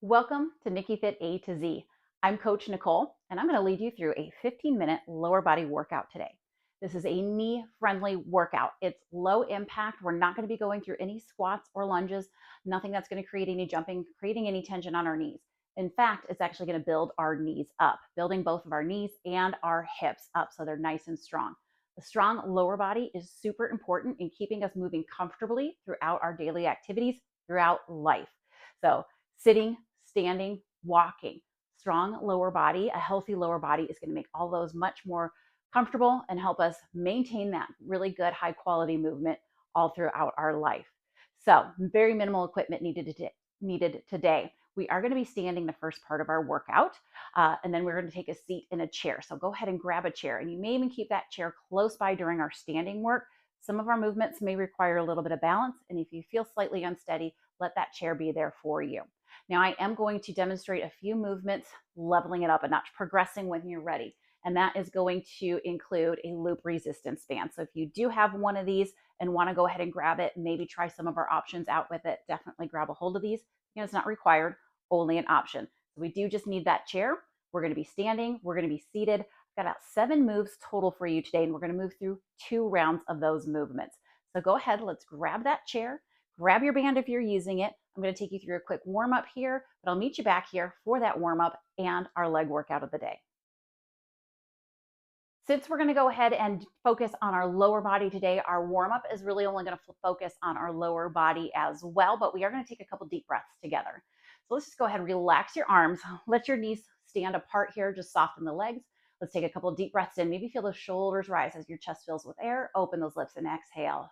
Welcome to NickiFit A to Z. I'm Coach Nicole, and I'm going to lead you through a 15-minute lower body workout today. This is a knee-friendly workout. It's low impact. We're not going to be going through any squats or lunges, nothing that's going to create any jumping, creating any tension on our knees. In fact, it's actually going to build our knees up, building both of our knees and our hips up so they're nice and strong. The strong lower body is super important in keeping us moving comfortably throughout our daily activities, throughout life. So sitting, standing, walking. Strong lower body, a healthy lower body is going to make all those much more comfortable and help us maintain that really good high quality movement all throughout our life. So very minimal equipment needed today. We are going to be standing the first part of our workout, and then we're going to take a seat in a chair. So go ahead and grab a chair, and you may even keep that chair close by during our standing work. Some of our movements may require a little bit of balance, and if you feel slightly unsteady, let that chair be there for you. Now, I am going to demonstrate a few movements, leveling it up a notch, progressing when you're ready. And that is going to include a loop resistance band. So if you do have one of these and want to go ahead and grab it, maybe try some of our options out with it, definitely grab a hold of these. It's not required, only an option. So we do just need that chair. We're going to be standing. We're going to be seated. I've got about 7 moves total for you today, and we're going to move through 2 rounds of those movements. So go ahead, let's grab that chair. Grab your band if you're using it. I'm going to take you through a quick warm up here, but I'll meet you back here for that warm up and our leg workout of the day. Since we're going to go ahead and focus on our lower body today, our warm up is really only going to focus on our lower body as well, but we are going to take a couple deep breaths together. So let's just go ahead and relax your arms. Let your knees stand apart here. Just soften the legs. Let's take a couple deep breaths in. Maybe feel the shoulders rise as your chest fills with air. Open those lips and exhale.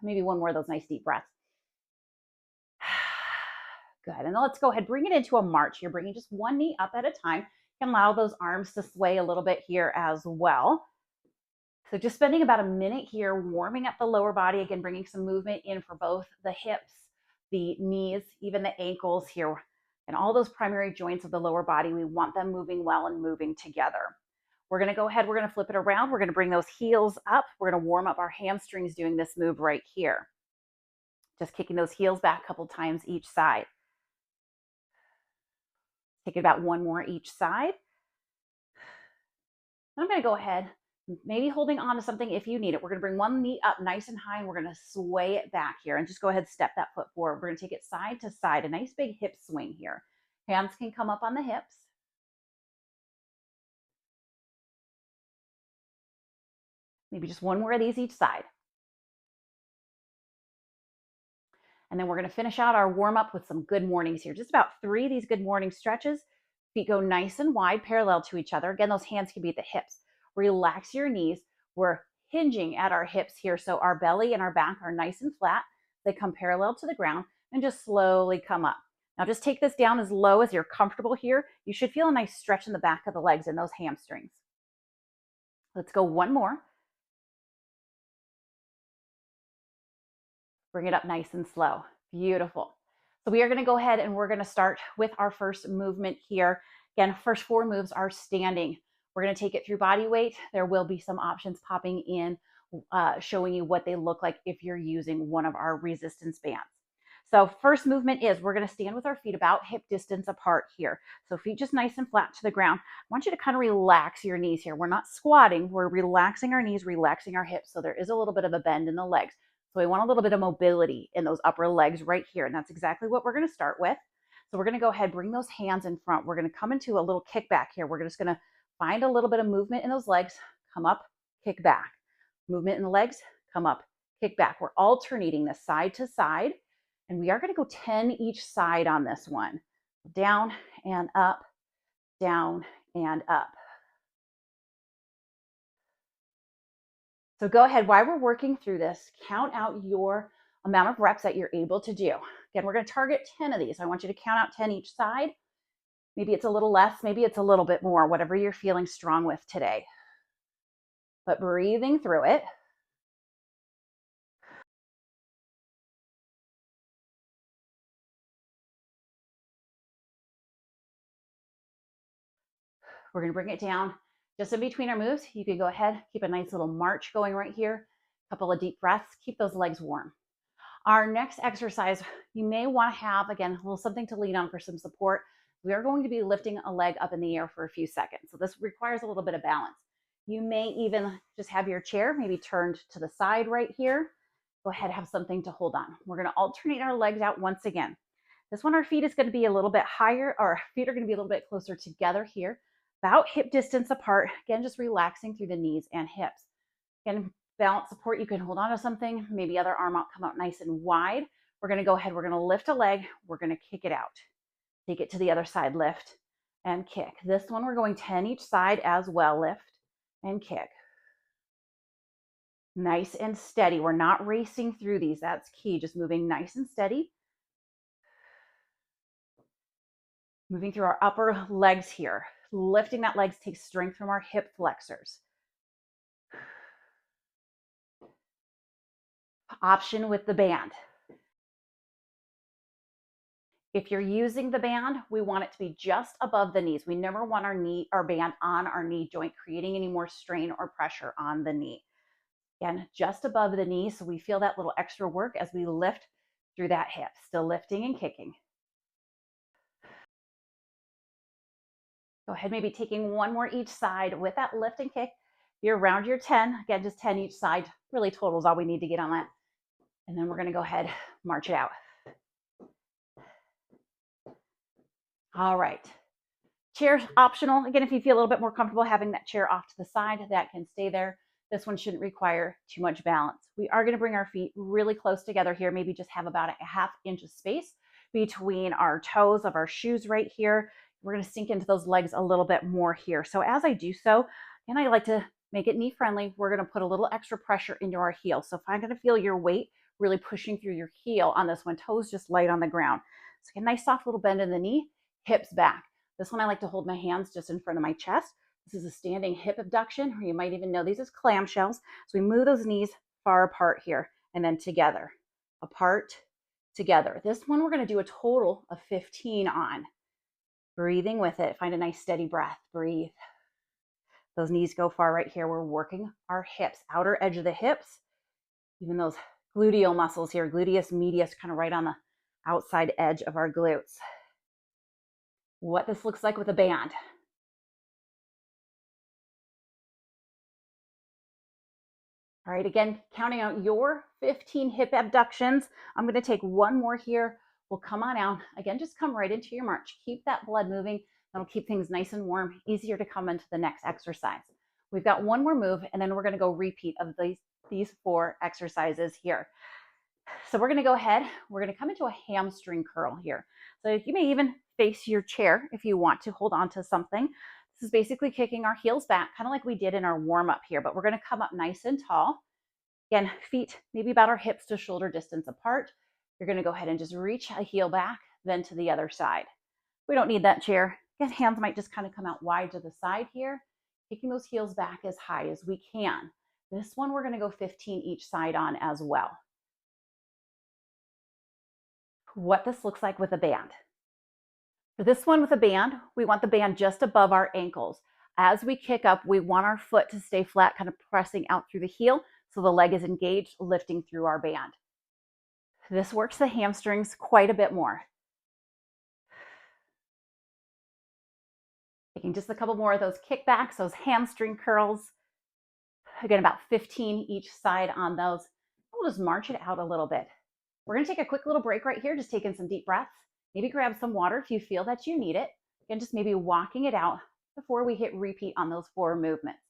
Maybe one more of those nice deep breaths. Good. And then let's go ahead, bring it into a march. You're bringing just one knee up at a time. You can allow those arms to sway a little bit here as well. So just spending about a minute here, warming up the lower body. Again, bringing some movement in for both the hips, the knees, even the ankles here, and all those primary joints of the lower body. We want them moving well and moving together. We're going to go ahead, we're going to flip it around. We're going to bring those heels up. We're going to warm up our hamstrings doing this move right here. Just kicking those heels back a couple times each side. Take it about 1 more each side. I'm going to go ahead, maybe holding on to something if you need it. We're going to bring one knee up nice and high, and we're going to sway it back here. And just go ahead, step that foot forward. We're going to take it side to side, a nice big hip swing here. Hands can come up on the hips. Maybe just 1 more of these each side. And then we're going to finish out our warm up with some good mornings here. Just about 3 of these good morning stretches. Feet go nice and wide, parallel to each other. Again, those hands can be at the hips. Relax your knees. We're hinging at our hips here, so our belly and our back are nice and flat. They come parallel to the ground, and just slowly come up. Now just take this down as low as you're comfortable here. You should feel a nice stretch in the back of the legs and those hamstrings. Let's go 1 more. Bring it up nice and slow. Beautiful. So we are going to go ahead and we're going to start with our first movement here. Again, first 4 moves are standing. We're going to take it through body weight. There will be some options popping in, showing you what they look like if you're using one of our resistance bands. So first movement is we're going to stand with our feet about hip distance apart here. So feet just nice and flat to the ground. I want you to kind of relax your knees here. We're not squatting. We're relaxing our knees, relaxing our hips. So there is a little bit of a bend in the legs. So we want a little bit of mobility in those upper legs right here. And that's exactly what we're going to start with. So we're going to go ahead, bring those hands in front. We're going to come into a little kickback here. We're just going to find a little bit of movement in those legs, come up, kick back. Movement in the legs, come up, kick back. We're alternating this side to side. And we are going to go 10 each side on this one. Down and up, down and up. So go ahead, while we're working through this, count out your amount of reps that you're able to do. Again, we're going to target 10 of these. I want you to count out 10 each side. Maybe it's a little less, maybe it's a little bit more, whatever you're feeling strong with today. But breathing through it. We're going to bring it down just in between our moves. You can go ahead, keep a nice little march going right here. A couple of deep breaths, keep those legs warm. Our next exercise, you may want to have, again, a little something to lean on for some support. We are going to be lifting a leg up in the air for a few seconds. So this requires a little bit of balance. You may even just have your chair maybe turned to the side right here. Go ahead, have something to hold on. We're going to alternate our legs out once again. This one, our feet is going to be a little bit higher, or our feet are going to be a little bit closer together here, about hip distance apart. Again, just relaxing through the knees and hips. Again, balance support, you can hold on to something, maybe other arm out, come out nice and wide. We're going to go ahead, we're going to lift a leg, we're going to kick it out. Take it to the other side, lift and kick. This one, we're going 10 each side as well, lift and kick. Nice and steady. We're not racing through these. That's key. Just moving nice and steady. Moving through our upper legs here. Lifting that legs takes strength from our hip flexors. Option with the band. If you're using the band, we want it to be just above the knees. We never want our band on our knee joint, creating any more strain or pressure on the knee. Again, just above the knee, so we feel that little extra work as we lift through that hip. Still lifting and kicking. Go ahead, maybe taking one more each side with that lift and kick. You're around your 10. Again, just 10 each side. Really total is all we need to get on that. And then we're going to go ahead, march it out. All right. Chair optional. Again, if you feel a little bit more comfortable having that chair off to the side, that can stay there. This one shouldn't require too much balance. We are going to bring our feet really close together here, maybe just have about a half inch of space between our toes of our shoes right here. We're going to sink into those legs a little bit more here. So as I do so, and I like to make it knee friendly, we're going to put a little extra pressure into our heel. So if I'm going to feel your weight really pushing through your heel on this one, toes just light on the ground. So a nice soft little bend in the knee, hips back. This one I like to hold my hands just in front of my chest. This is a standing hip abduction, or you might even know these as clamshells. So we move those knees far apart here and then together, apart, together. This one we're going to do a total of 15 on. Breathing with it. Find a nice steady breath. Breathe. Those knees go far right here. We're working our hips, outer edge of the hips, even those gluteal muscles here, gluteus medius, kind of right on the outside edge of our glutes. What this looks like with a band. All right, again, counting out your 15 hip abductions. I'm going to take one more here. We'll come on out. Again, just come right into your march. Keep that blood moving. That'll keep things nice and warm, easier to come into the next exercise. We've got one more move, and then we're going to go repeat of these 4 exercises here. So we're going to go ahead. We're going to come into a hamstring curl here. So you may even face your chair if you want to hold on to something. This is basically kicking our heels back, kind of like we did in our warm up here, but we're going to come up nice and tall. Again, feet maybe about our hips to shoulder distance apart. You're going to go ahead and just reach a heel back, then to the other side. We don't need that chair. Again, hands might just kind of come out wide to the side here, kicking those heels back as high as we can. This one we're going to go 15 each side on as well. What this looks like with a band. For this one with a band, we want the band just above our ankles. As we kick up, we want our foot to stay flat, kind of pressing out through the heel so the leg is engaged, lifting through our band. This works the hamstrings quite a bit more. Taking just a couple more of those kickbacks, those hamstring curls. Again, about 15 each side on those. We'll just march it out a little bit. We're going to take a quick little break right here, just taking some deep breaths. Maybe grab some water if you feel that you need it. Again, just maybe walking it out before we hit repeat on those 4 movements.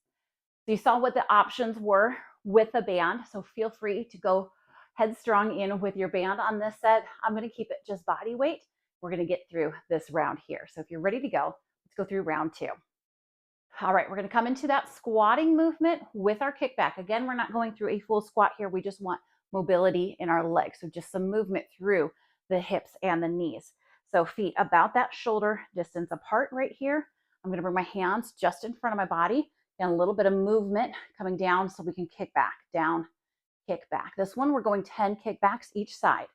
So you saw what the options were with the band, so feel free to go headstrong in with your band on this set. I'm going to keep it just body weight. We're going to get through this round here. So if you're ready to go, let's go through round 2. All right, we're going to come into that squatting movement with our kickback. Again, we're not going through a full squat here. We just want mobility in our legs. So just some movement through the hips and the knees. So feet about that shoulder distance apart right here. I'm going to bring my hands just in front of my body and a little bit of movement coming down so we can kick back, down, kick back. This one, we're going 10 kickbacks each side.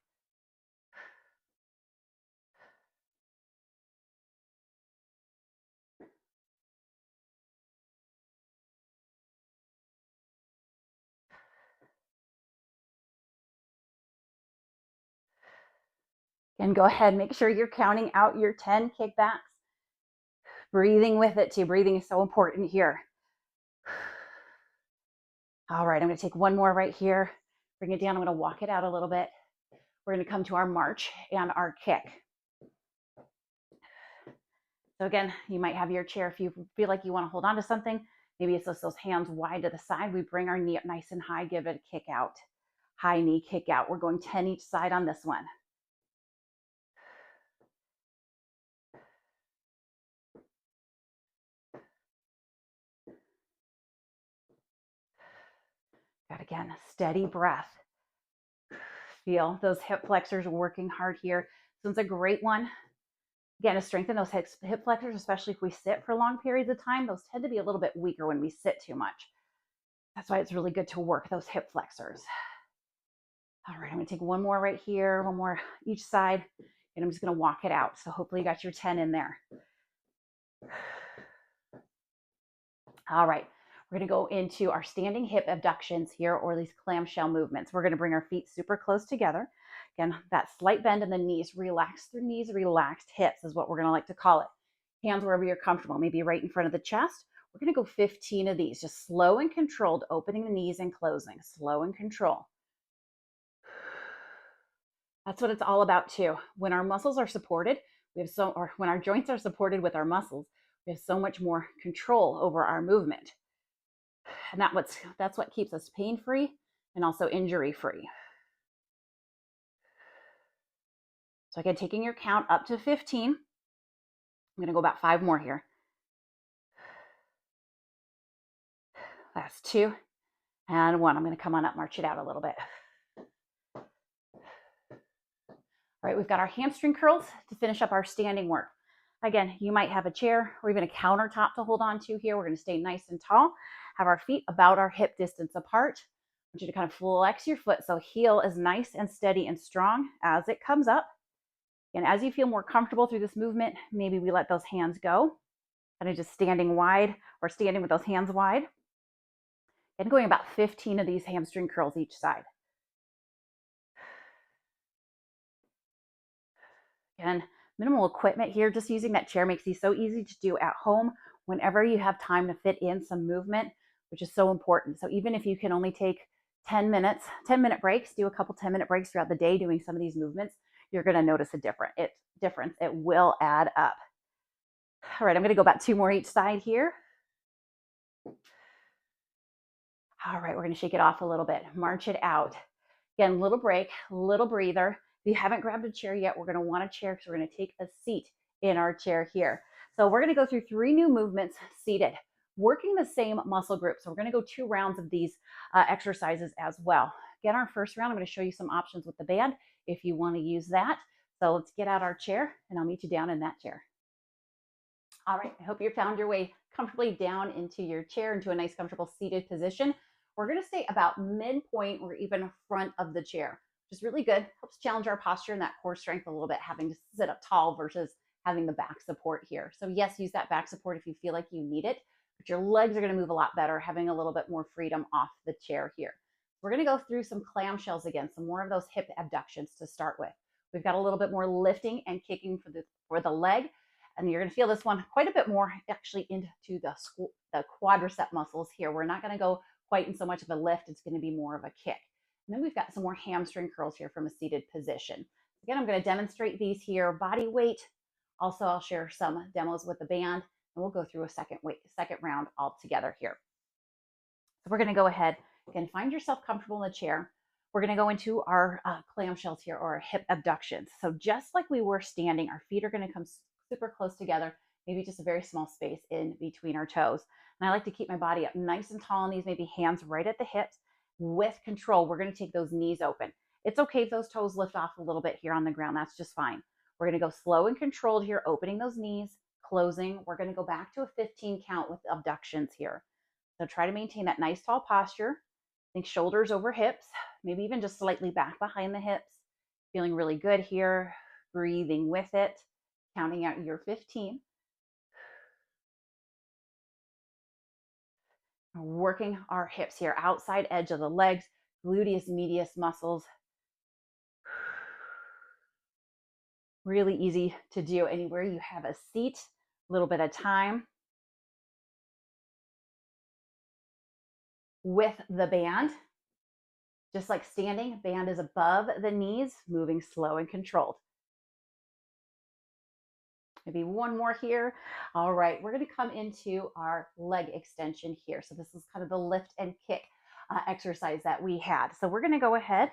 And go ahead, make sure you're counting out your 10 kickbacks. Breathing with it too. Breathing is so important here. All right, I'm going to take one more right here. Bring it down. I'm going to walk it out a little bit. We're going to come to our march and our kick. So again, you might have your chair if you feel like you want to hold on to something. Maybe it's just those hands wide to the side. We bring our knee up nice and high, give it a kick out. High knee kick out. We're going 10 each side on this one. Got again, steady breath. Feel those hip flexors working hard here. This one's a great one. Again, to strengthen those hip flexors, especially if we sit for long periods of time, those tend to be a little bit weaker when we sit too much. That's why it's really good to work those hip flexors. All right, I'm gonna take one more right here, one more each side, and I'm just gonna walk it out. So hopefully you got your 10 in there. All right, we're gonna go into our standing hip abductions here, or these clamshell movements. We're gonna bring our feet super close together. Again, that slight bend in the knees, relaxed through knees, relaxed hips is what we're gonna like to call it. Hands wherever you're comfortable, maybe right in front of the chest. We're gonna go 15 of these, just slow and controlled, opening the knees and closing, slow and control. That's what it's all about too. When our muscles are supported, or when our joints are supported with our muscles, we have so much more control over our movement. And that's what keeps us pain-free and also injury-free. So again, taking your count up to 15. I'm gonna go about 5 more here. Last 2 and 1. I'm gonna come on up, march it out a little bit. All right, we've got our hamstring curls to finish up our standing work. Again, you might have a chair or even a countertop to hold on to here. We're going to stay nice and tall, have our feet about our hip distance apart. I want you to kind of flex your foot so heel is nice and steady and strong as it comes up. And as you feel more comfortable through this movement, maybe we let those hands go, kind of just standing wide or standing with those hands wide. And going about 15 of these hamstring curls each side. And minimal equipment here, just using that chair makes these so easy to do at home whenever you have time to fit in some movement, which is so important. So even if you can only take 10 minute breaks, do a couple 10-minute breaks throughout the day doing some of these movements, you're going to notice a difference. It will add up. All right, I'm going to go about 2 more each side here. All right, we're going to shake it off a little bit, march it out. Again, little break, little breather. If you haven't grabbed a chair yet, we're going to want a chair because we're going to take a seat in our chair here. So we're going to go through 3 new movements seated, working the same muscle group. So we're going to go 2 rounds of these exercises as well. Again, our first round, I'm going to show you some options with the band if you want to use that. So let's get out our chair and I'll meet you down in that chair. All right, I hope you found your way comfortably down into your chair, into a nice comfortable seated position. We're going to stay about midpoint or even front of the chair, which is really good. Helps challenge our posture and that core strength a little bit, having to sit up tall versus having the back support here. So yes, use that back support if you feel like you need it, but your legs are going to move a lot better, having a little bit more freedom off the chair here. We're going to go through some clamshells again, some more of those hip abductions to start with. We've got a little bit more lifting and kicking for the leg. And you're going to feel this one quite a bit more actually into the quadricep muscles here. We're not going to go quite in so much of a lift. It's going to be more of a kick. And then we've got some more hamstring curls here from a seated position. Again, I'm going to demonstrate these here, body weight. Also, I'll share some demos with the band, and we'll go through a second round all together here. So we're going to go ahead. Again, find yourself comfortable in the chair. We're going to go into our clamshells here, or our hip abductions. So just like we were standing, our feet are going to come super close together, maybe just a very small space in between our toes. And I like to keep my body up nice and tall on these, maybe hands right at the hips. With control, we're going to take those knees open. It's okay if those toes lift off a little bit here on the ground. That's just fine. We're going to go slow and controlled here, opening those knees, closing. We're going to go back to a 15 count with abductions here. So try to maintain that nice tall posture. Think shoulders over hips, maybe even just slightly back behind the hips. Feeling really good here. Breathing with it. Counting out your 15. Working our hips here, outside edge of the legs, gluteus medius muscles. Really easy to do anywhere you have a seat, a little bit of time. With the band, just like standing, band is above the knees, moving slow and controlled. Maybe one more here. All right, we're going to come into our leg extension here. So this is kind of the lift and kick exercise that we had. So we're going to go ahead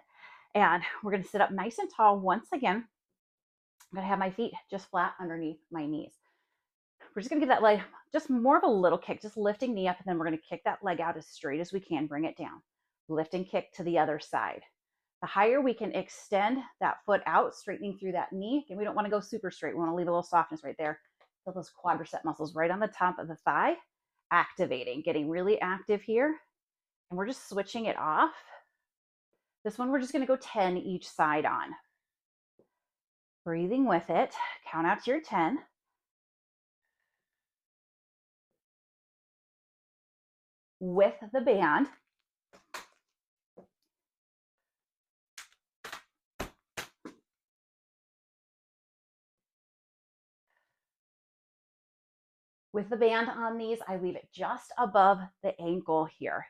and we're going to sit up nice and tall once again. I'm going to have my feet just flat underneath my knees. We're just going to give that leg just more of a little kick, just lifting knee up, and then we're going to kick that leg out as straight as we can, bring it down. Lift and kick to the other side. The higher we can extend that foot out, straightening through that knee. Again, we don't want to go super straight. We want to leave a little softness right there. Feel those quadricep muscles right on the top of the thigh, activating, getting really active here. And we're just switching it off. This one, we're just going to go 10 each side on. Breathing with it. Count out to your 10. With the band. With the band on these, I leave it just above the ankle here.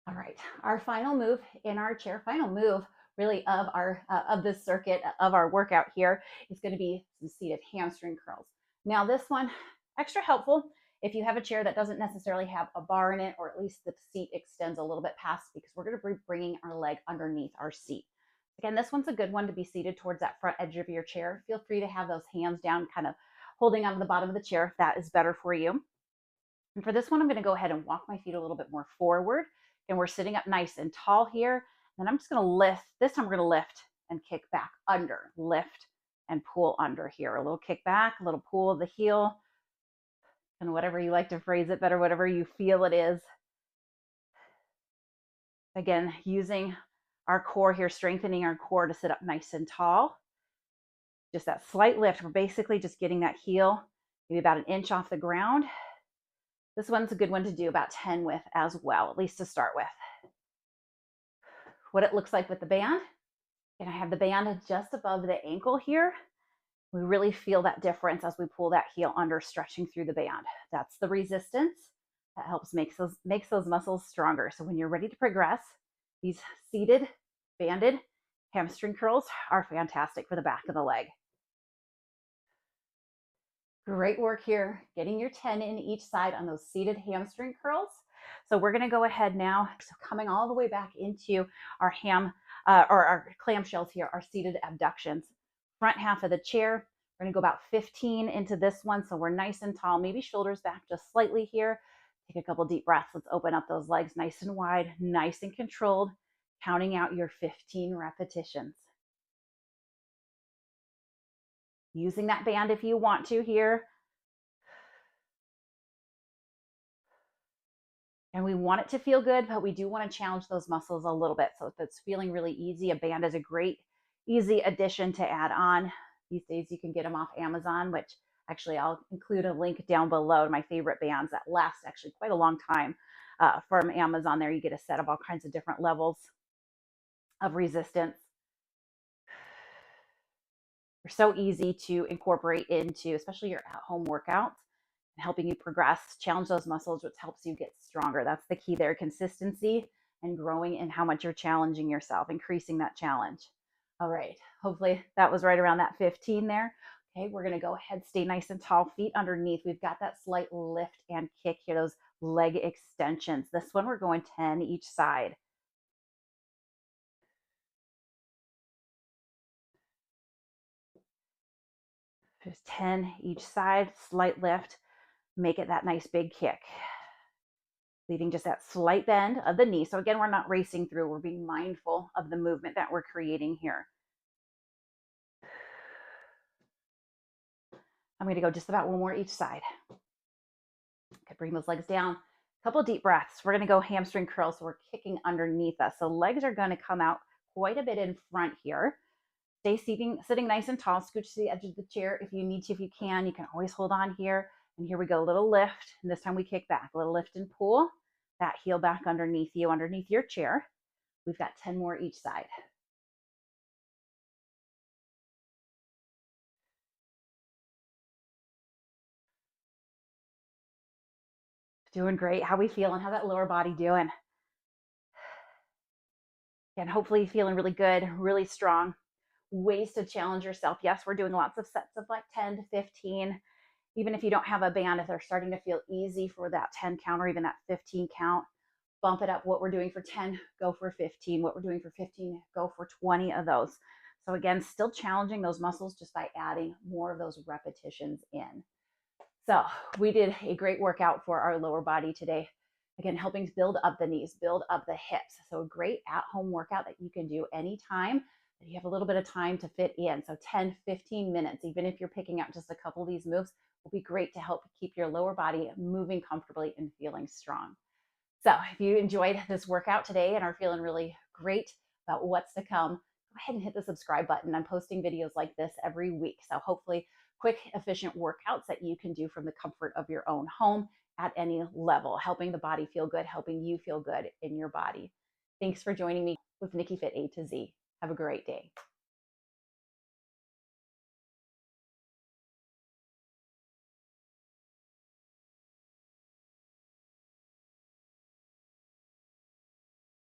All right, our final move in our chair, final move really of this circuit of our workout here is going to be some seated hamstring curls. Now this one, extra helpful if you have a chair that doesn't necessarily have a bar in it, or at least the seat extends a little bit past, because we're going to be bringing our leg underneath our seat. Again, this one's a good one to be seated towards that front edge of your chair. Feel free to have those hands down, kind of holding onto the bottom of the chair if that is better for you. And for this one, I'm going to go ahead and walk my feet a little bit more forward. And we're sitting up nice and tall here. Then I'm just going to lift. This time we're going to lift and kick back under. Lift and pull under here. A little kick back, a little pull of the heel. And whatever you like to phrase it better, whatever you feel it is. Again, using our core here, strengthening our core to sit up nice and tall. Just that slight lift. We're basically just getting that heel maybe about an inch off the ground. This one's a good one to do about 10 with as well, at least to start with. What it looks like with the band. And I have the band just above the ankle here. We really feel that difference as we pull that heel under, stretching through the band. That's the resistance that helps makes those muscles stronger. So when you're ready to progress, these seated, banded hamstring curls are fantastic for the back of the leg. Great work here, getting your 10 in each side on those seated hamstring curls. So we're going to go ahead now, so coming all the way back into our our clamshells here, our seated abductions. Front half of the chair, we're going to go about 15 into this one, so we're nice and tall, maybe shoulders back just slightly here. Take a couple deep breaths. Let's open up those legs nice and wide, nice and controlled, counting out your 15 repetitions. Using that band if you want to here. And we want it to feel good, but we do want to challenge those muscles a little bit. So if it's feeling really easy, a band is a great, easy addition to add on. These days you can get them off Amazon, which actually I'll include a link down below to my favorite bands that last actually quite a long time from Amazon. There you get a set of all kinds of different levels of resistance. They're so easy to incorporate into, especially your at-home workouts, and helping you progress, challenge those muscles, which helps you get stronger. That's the key there, consistency and growing in how much you're challenging yourself, increasing that challenge. All right, hopefully that was right around that 15 there. Okay, we're gonna go ahead, stay nice and tall, feet underneath. We've got that slight lift and kick here, those leg extensions. This one we're going 10 each side. Just 10 each side, slight lift, make it that nice big kick. Leaving just that slight bend of the knee. So again, we're not racing through, we're being mindful of the movement that we're creating here. I'm going to go just about one more each side. Okay, bring those legs down. A couple deep breaths. We're going to go hamstring curls, so we're kicking underneath us. So legs are going to come out quite a bit in front here. Stay sitting nice and tall. Scooch to the edge of the chair if you need to, if you can. You can always hold on here. And here we go, a little lift. And this time we kick back, a little lift and pull. That heel back underneath you, underneath your chair. We've got 10 more each side. Doing great. How we feeling? How's that lower body doing? And hopefully feeling really good, really strong. Ways to challenge yourself. Yes, we're doing lots of sets of like 10 to 15. Even if you don't have a band, if they're starting to feel easy for that 10 count or even that 15 count, bump it up. What we're doing for 10, go for 15. What we're doing for 15, go for 20 of those. So again, still challenging those muscles just by adding more of those repetitions in. So we did a great workout for our lower body today. Again, helping build up the knees, build up the hips. So a great at-home workout that you can do anytime that you have a little bit of time to fit in. So 10, 15 minutes, even if you're picking out just a couple of these moves, will be great to help keep your lower body moving comfortably and feeling strong. So if you enjoyed this workout today and are feeling really great about what's to come, go ahead and hit the subscribe button. I'm posting videos like this every week. So hopefully quick, efficient workouts that you can do from the comfort of your own home at any level, helping the body feel good, helping you feel good in your body. Thanks for joining me with NickiFit A to Z. Have a great day.